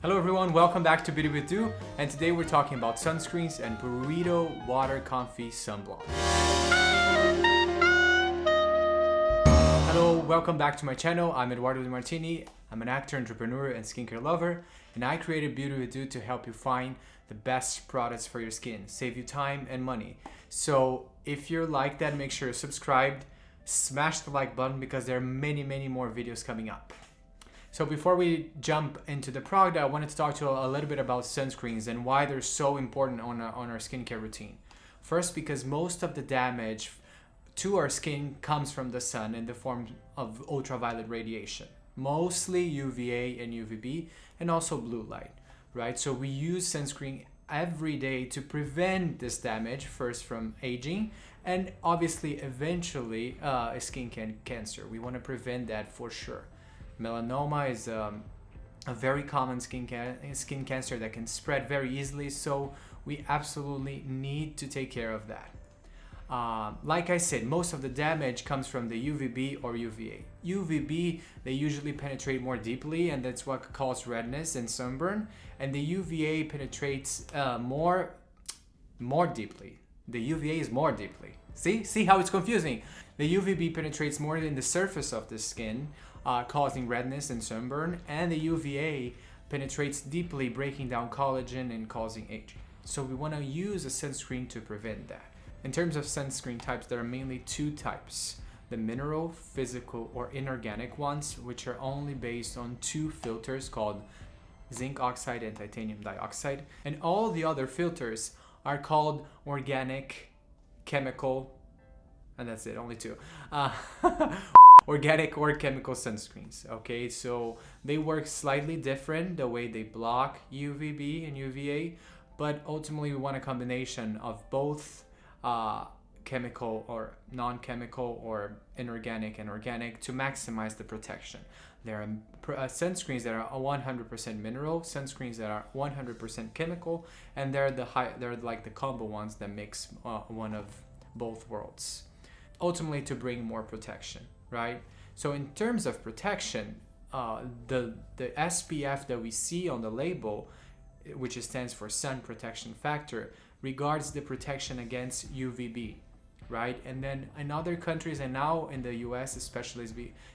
Hello everyone, welcome back to Beauty with Do, and today we're talking about sunscreens and PURITO Water Comfy Sunblock. Hello, welcome back to my channel. I'm Eduardo Di Martini. I'm an actor, entrepreneur, and skincare lover, and I created Beauty with Do to help you find the best products for your skin, save you time and money. So if you're like that, make sure you're subscribed, smash the like button because there are many more videos coming up. So before we jump into the product, I wanted to talk to you a little bit about sunscreens and why they're so important on our skincare routine. First, because most of the damage to our skin comes from the sun in the form of ultraviolet radiation, mostly UVA and UVB, and also blue light, right? So we use sunscreen every day to prevent this damage, first from aging, and obviously eventually skin cancer. We want to prevent that for sure. Melanoma is a very common skin cancer that can spread very easily, so we absolutely need to take care of that. Like I said, most of the damage comes from the UVB or UVA. UVB, they usually penetrate more deeply, and that's what causes redness and sunburn, and the UVA penetrates more deeply. The UVA is more deeply. See how it's confusing? The UVB penetrates more than the surface of the skin, causing redness and sunburn, and the UVA penetrates deeply, breaking down collagen and causing aging. So we want to use a sunscreen to prevent that. In terms of sunscreen types, there are mainly two types: the mineral, physical, or inorganic ones, which are only based on two filters called zinc oxide and titanium dioxide, and all the other filters are called organic, chemical, and that's it, only two. Organic or chemical sunscreens. Okay, so they work slightly different the way they block UVB and UVA, but ultimately we want a combination of both chemical or non-chemical, or inorganic and organic, to maximize the protection. There are sunscreens that are 100% mineral, sunscreens that are 100% chemical, and they're like the combo ones that mix one of both worlds, ultimately to bring more protection. Right? So in terms of protection, the SPF that we see on the label, which stands for sun protection factor, regards the protection against UVB, right? And then in other countries, and now in the US especially,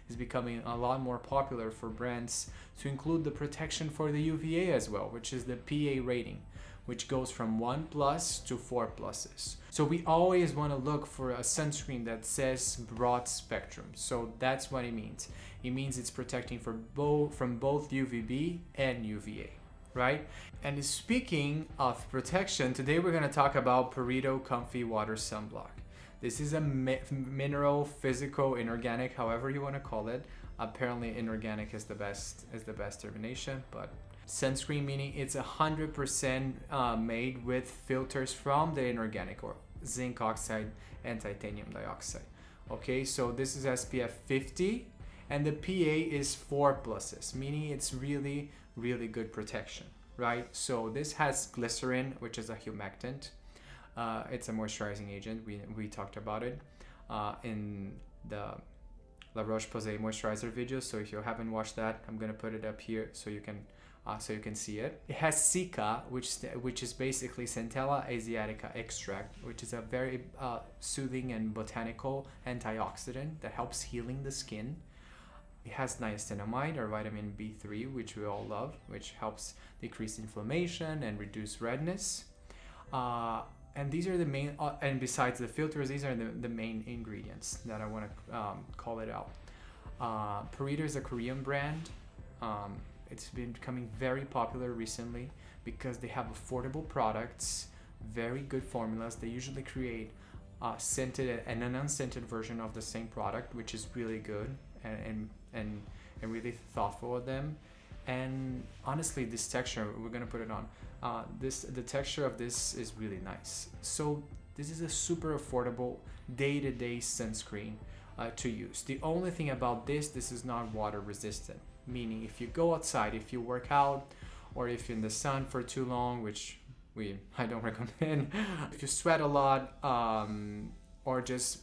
is becoming a lot more popular for brands to include the protection for the UVA as well, which is the PA rating, which goes from 1+ to 4+. So we always want to look for a sunscreen that says broad spectrum. So that's what it means. It means it's protecting from both UVB and UVA, right? And speaking of protection, today we're going to talk about PURITO Comfy Water Sunblock. This is a mineral, physical, inorganic, however you want to call it. Apparently inorganic is the best termination, but sunscreen meaning it's 100% made with filters from the inorganic, or zinc oxide and titanium dioxide. Okay, so this is SPF 50, and the PA is 4+, meaning it's really good protection, right? So this has glycerin, which is a humectant. It's a moisturizing agent. We talked about it in the La Roche-Posay moisturizer video. So if you haven't watched that, I'm gonna put it up here so you can see it. It has Silica, which is basically Centella Asiatica extract, which is a very soothing and botanical antioxidant that helps healing the skin. It has niacinamide, or vitamin B3, which we all love, which helps decrease inflammation and reduce redness. And these are the main, and besides the filters, these are the main ingredients that I want to call it out. PURITO is a Korean brand. It's been becoming very popular recently because they have affordable products, very good formulas. They usually create scented and an unscented version of the same product, which is really good and really thoughtful of them. And honestly, this texture, we're gonna put it on. The texture of this is really nice. So this is a super affordable day-to-day sunscreen to use. The only thing about this is not water resistant. Meaning if you go outside, if you work out, or if you're in the sun for too long, which I don't recommend, if you sweat a lot, or just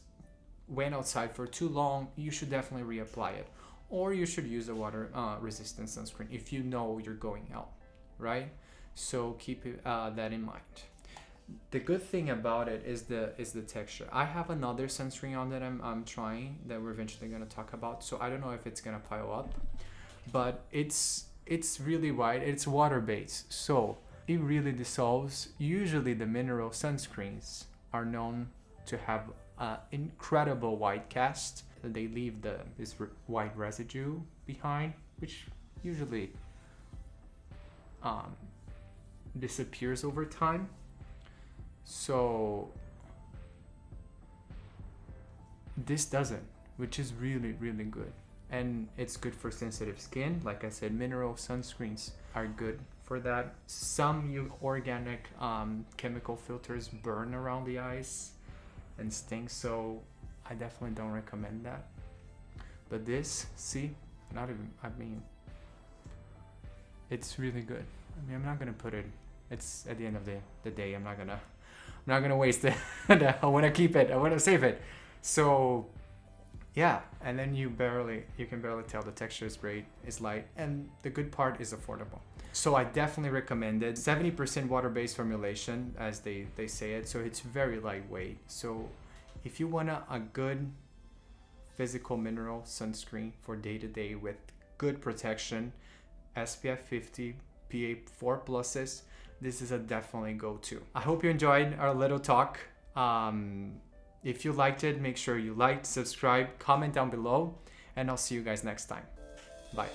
went outside for too long, you should definitely reapply it. Or you should use a water resistant sunscreen if you know you're going out. right? So keep that in mind. The good thing about it is the texture. I have another sunscreen on that I'm trying that we're eventually gonna talk about. So I don't know if it's gonna pile up, but it's really white. It's water based, so it really dissolves. Usually the mineral sunscreens are known to have incredible white cast. They leave this white residue behind, which usually disappears over time. So this doesn't, which is really, really good. And it's good for sensitive skin. Like I said, mineral sunscreens are good for that. Some organic chemical filters burn around the eyes and sting, so I definitely don't recommend that. But this, see, not even, I mean, it's really good. I mean, I'm not gonna put it, it's at the end of the day, I'm not gonna waste it. I wanna keep it, I wanna save it. So yeah, and then you can barely tell the texture is great, it's light, and the good part is affordable. So I definitely recommend it. 70% water-based formulation, as they say it, so it's very lightweight. So if you want a good physical mineral sunscreen for day-to-day with good protection, SPF 50, PA 4+, this is a definitely go-to. I hope you enjoyed our little talk. If you liked it, make sure you like, subscribe, comment down below, and I'll see you guys next time. Bye.